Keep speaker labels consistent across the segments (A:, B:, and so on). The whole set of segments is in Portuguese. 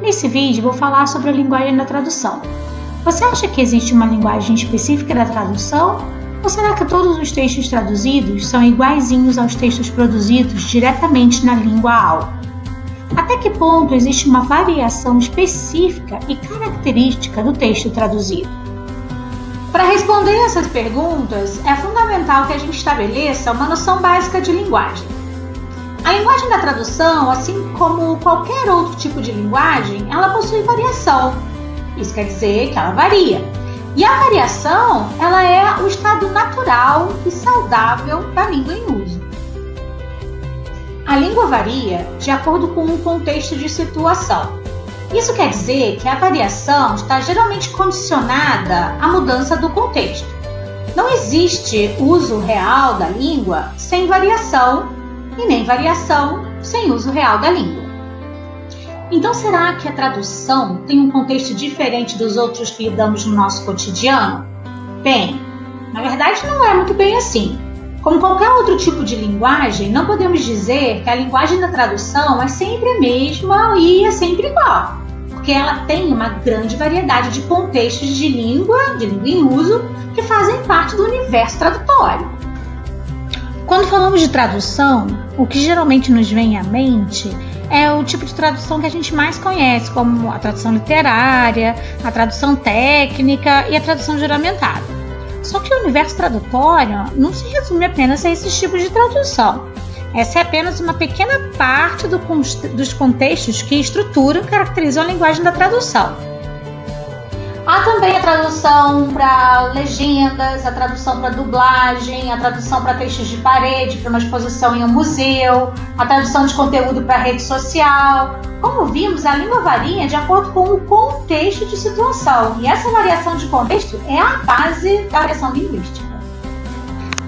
A: Nesse vídeo vou falar sobre a linguagem da tradução. Você acha que existe uma linguagem específica da tradução? Ou será que todos os textos traduzidos são iguaizinhos aos textos produzidos diretamente na língua alvo? Até que ponto existe uma variação específica e característica do texto traduzido? Para responder essas perguntas, é fundamental que a gente estabeleça uma noção básica de linguagem. A linguagem da tradução, assim como qualquer outro tipo de linguagem, ela possui variação. Isso quer dizer que ela varia. E a variação, ela é o estado natural e saudável da língua em uso. A língua varia de acordo com o contexto de situação. Isso quer dizer que a variação está geralmente condicionada à mudança do contexto. Não existe uso real da língua sem variação e nem variação sem uso real da língua. Então, será que a tradução tem um contexto diferente dos outros que lidamos no nosso cotidiano? Bem, na verdade não é muito bem assim. Como qualquer outro tipo de linguagem, não podemos dizer que a linguagem da tradução é sempre a mesma e é sempre igual, porque ela tem uma grande variedade de contextos de língua em uso, que fazem parte do universo tradutório. Quando falamos de tradução, o que geralmente nos vem à mente é o tipo de tradução que a gente mais conhece, como a tradução literária, a tradução técnica e a tradução juramentada. Só que o universo tradutório não se resume apenas a esses tipos de tradução. Essa é apenas uma pequena parte dos contextos que estruturam e caracterizam a linguagem da tradução. Há também a tradução para legendas, a tradução para dublagem, a tradução para textos de parede, para uma exposição em um museu, a tradução de conteúdo para rede social. Como vimos, a língua varia de acordo com o contexto de situação, e essa variação de contexto é a base da variação linguística.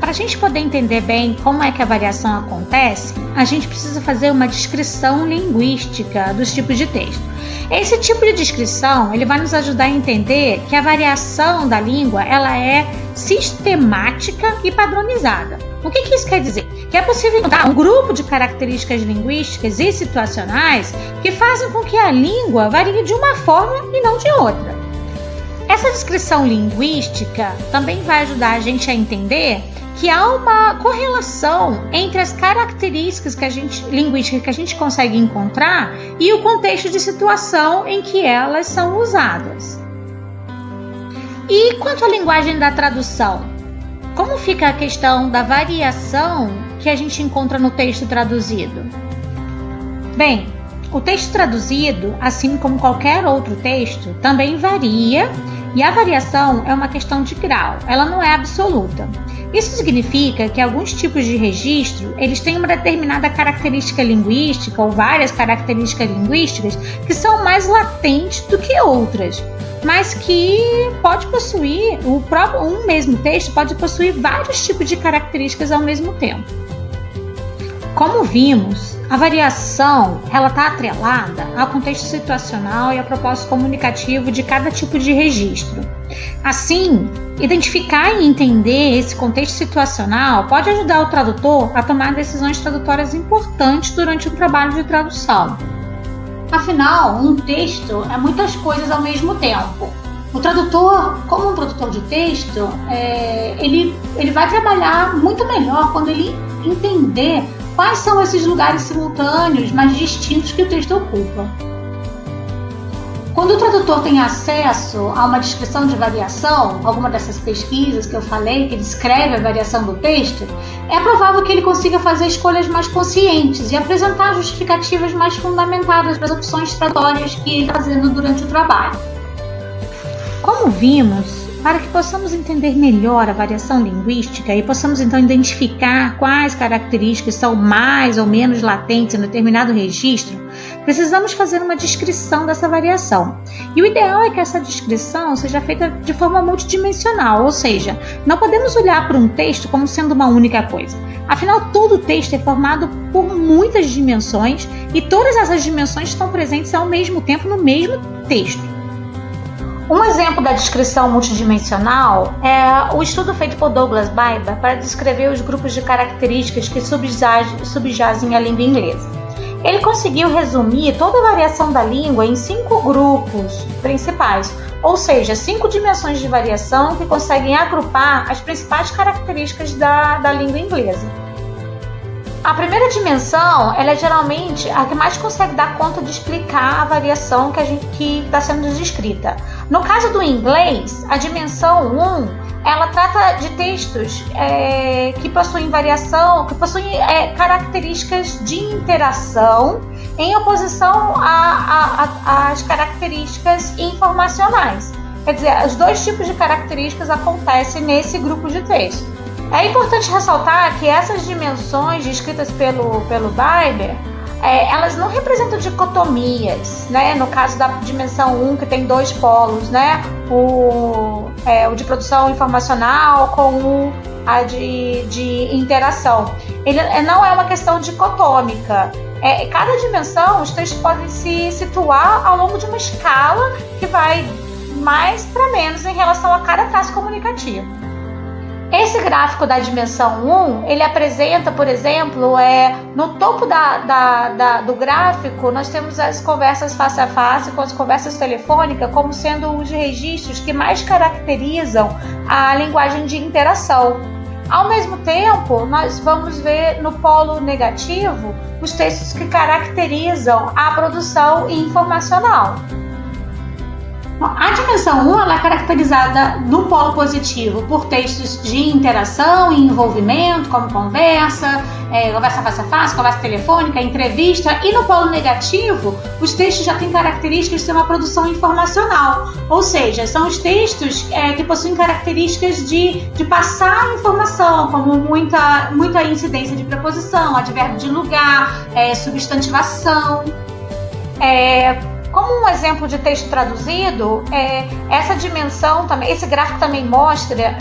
A: Para a gente poder entender bem como é que a variação acontece, a gente precisa fazer uma descrição linguística dos tipos de texto. Esse tipo de descrição ele vai nos ajudar a entender que a variação da língua ela é sistemática e padronizada. O que isso quer dizer? Que é possível encontrar um grupo de características linguísticas e situacionais que fazem com que a língua varie de uma forma e não de outra. Essa descrição linguística também vai ajudar a gente a entender que há uma correlação entre as características linguísticas que a gente consegue encontrar e o contexto de situação em que elas são usadas. E quanto à linguagem da tradução? Como fica a questão da variação que a gente encontra no texto traduzido? Bem, o texto traduzido, assim como qualquer outro texto, também varia, e a variação é uma questão de grau, ela não é absoluta. Isso significa que alguns tipos de registro, eles têm uma determinada característica linguística ou várias características linguísticas que são mais latentes do que outras, mas que pode possuir, um mesmo texto pode possuir vários tipos de características ao mesmo tempo. Como vimos, a variação está atrelada ao contexto situacional e ao propósito comunicativo de cada tipo de registro. Assim, identificar e entender esse contexto situacional pode ajudar o tradutor a tomar decisões tradutórias importantes durante o trabalho de tradução. Afinal, um texto é muitas coisas ao mesmo tempo. O tradutor, como um produtor de texto, ele vai trabalhar muito melhor quando ele entender quais são esses lugares simultâneos, mas distintos que o texto ocupa. Quando o tradutor tem acesso a uma descrição de variação, alguma dessas pesquisas que eu falei, que descreve a variação do texto, é provável que ele consiga fazer escolhas mais conscientes e apresentar justificativas mais fundamentadas para as opções tradutórias que ele está fazendo durante o trabalho. Como vimos, para que possamos entender melhor a variação linguística e possamos então identificar quais características são mais ou menos latentes em determinado registro, precisamos fazer uma descrição dessa variação. E o ideal é que essa descrição seja feita de forma multidimensional, ou seja, não podemos olhar para um texto como sendo uma única coisa. Afinal, todo texto é formado por muitas dimensões e todas essas dimensões estão presentes ao mesmo tempo no mesmo texto. Um exemplo da descrição multidimensional é o estudo feito por Douglas Baiba para descrever os grupos de características que subjazem à língua inglesa. Ele conseguiu resumir toda a variação da língua em 5 grupos principais, ou seja, 5 dimensões de variação que conseguem agrupar as principais características da língua inglesa. A primeira dimensão, ela é geralmente a que mais consegue dar conta de explicar a variação que está sendo descrita. No caso do inglês, a dimensão 1, ela trata de textos que possuem variação, que possuem características de interação em oposição às características informacionais. Quer dizer, os 2 tipos de características acontecem nesse grupo de texto. É importante ressaltar que essas dimensões descritas pelo Barber, elas não representam dicotomias, né? No caso da dimensão 1, que tem 2 polos, né? O de produção informacional com a de interação. Ele não é uma questão dicotômica. Cada dimensão, os textos podem se situar ao longo de uma escala que vai mais para menos em relação a cada traço comunicativo. Esse gráfico da dimensão 1, ele apresenta, por exemplo, no topo do gráfico, nós temos as conversas face a face com as conversas telefônicas como sendo os registros que mais caracterizam a linguagem de interação. Ao mesmo tempo, nós vamos ver no polo negativo os textos que caracterizam a produção informacional. A dimensão 1 ela é caracterizada no polo positivo por textos de interação e envolvimento, como conversa face a face, conversa telefônica, entrevista, e no polo negativo, os textos já têm características de ser uma produção informacional, ou seja, são os textos que possuem características de passar informação, como muita incidência de preposição, advérbio de lugar, substantivação. Como um exemplo de texto traduzido, essa dimensão também, esse gráfico também mostra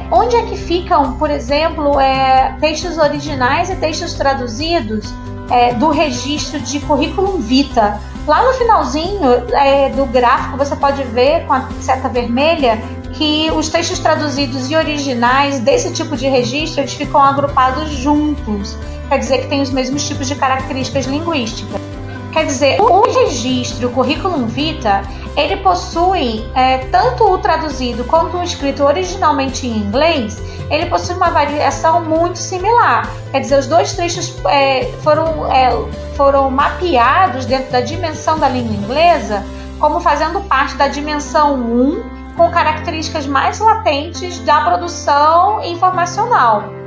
A: onde é que ficam, por exemplo, textos originais e textos traduzidos do registro de currículum vitae. Lá no finalzinho do gráfico você pode ver com a seta vermelha que os textos traduzidos e originais desse tipo de registro eles ficam agrupados juntos, quer dizer que tem os mesmos tipos de características linguísticas. Quer dizer, o registro, o currículum vitae, ele possui tanto o traduzido quanto o escrito originalmente em inglês, ele possui uma variação muito similar. Quer dizer, os 2 textos foram mapeados dentro da dimensão da língua inglesa como fazendo parte da dimensão 1, com características mais latentes da produção informacional.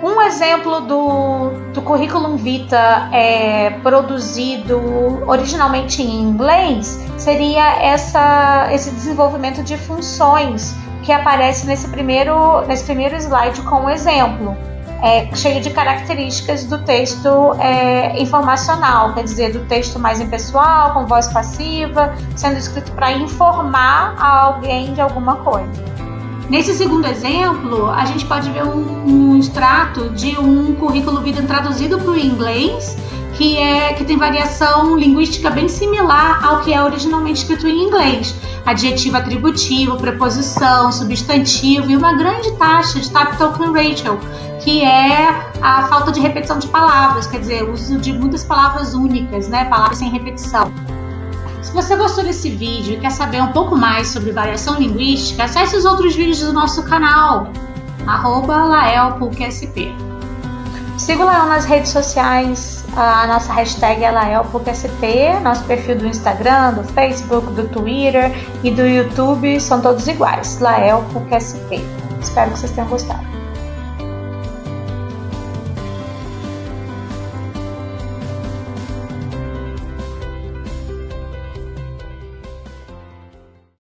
A: Um exemplo do currículum vitae produzido originalmente em inglês seria esse desenvolvimento de funções que aparece nesse primeiro slide com um exemplo, cheio de características do texto informacional, quer dizer, do texto mais impessoal, com voz passiva, sendo escrito para informar a alguém de alguma coisa. Nesse segundo exemplo, a gente pode ver um extrato de um currículo vitae traduzido para o inglês, que tem variação linguística bem similar ao que é originalmente escrito em inglês. Adjetivo atributivo, preposição, substantivo e uma grande taxa de type token ratio, que é a falta de repetição de palavras, quer dizer, o uso de muitas palavras únicas, né, palavras sem repetição. Se você gostou desse vídeo e quer saber um pouco mais sobre variação linguística, acesse os outros vídeos do nosso canal, @laelpucsp. Siga o Lael nas redes sociais, a nossa hashtag é LaelPucsp, nosso perfil do Instagram, do Facebook, do Twitter e do YouTube são todos iguais, LaelPucsp. Espero que vocês tenham gostado.